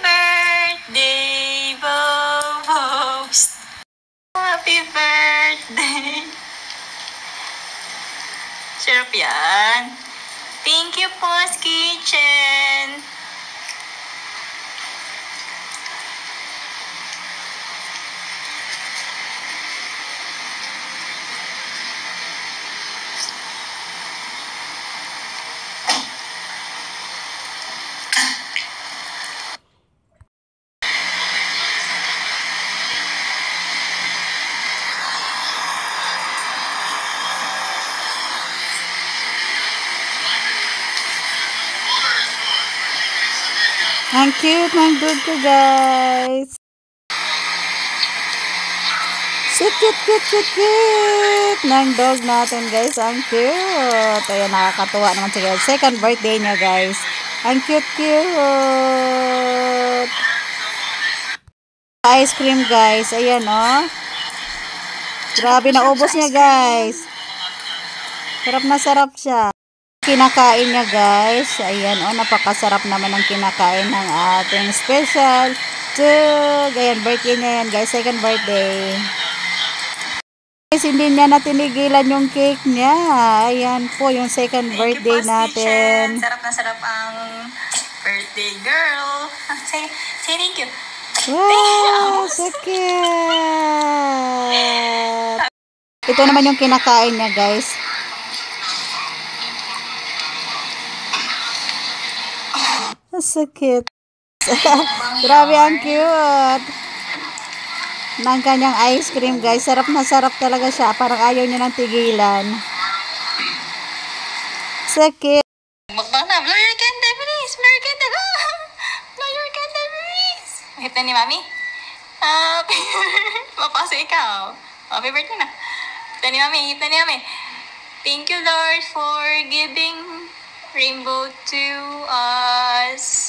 birthday, Bobos! Happy birthday! Sarap yan. Thank you, Pa's Kitchen. Ang cute ng dog ko, guys. So cute ng dog natin, guys. Ang cute. Ayan, nakakatuwa naman siya. Second birthday niya, guys. Ang cute. Ice cream, guys. Ayan, oh. Grabe, naubos niya, guys. Sarap na sarap siya. Kinakain niya, guys. Ayan, oh, napakasarap naman ang kinakain ng ating special dog. Ayan, birthday niya yan, guys. Second birthday. Guys, hindi niya na tinigilan yung cake niya. Ayan po, yung second birthday natin. Sarap na sarap ang birthday girl. Say thank you. Wow, so cute. Ito naman yung kinakain niya, guys. So cute. Grabe, ang cute ng kanyang ice cream, guys. Sarap na sarap talaga siya. Parang ayaw niya ng tigilan. So cute. Mukbang na. Blow your candle, please. Blow your candle. Blow your candle, please. Hit na ni Mami. Happy birthday. Mapasok ikaw. Happy birthday na. Hit na ni Mami. Hit na ni Mami. Thank you, Lord, for giving rainbow to us.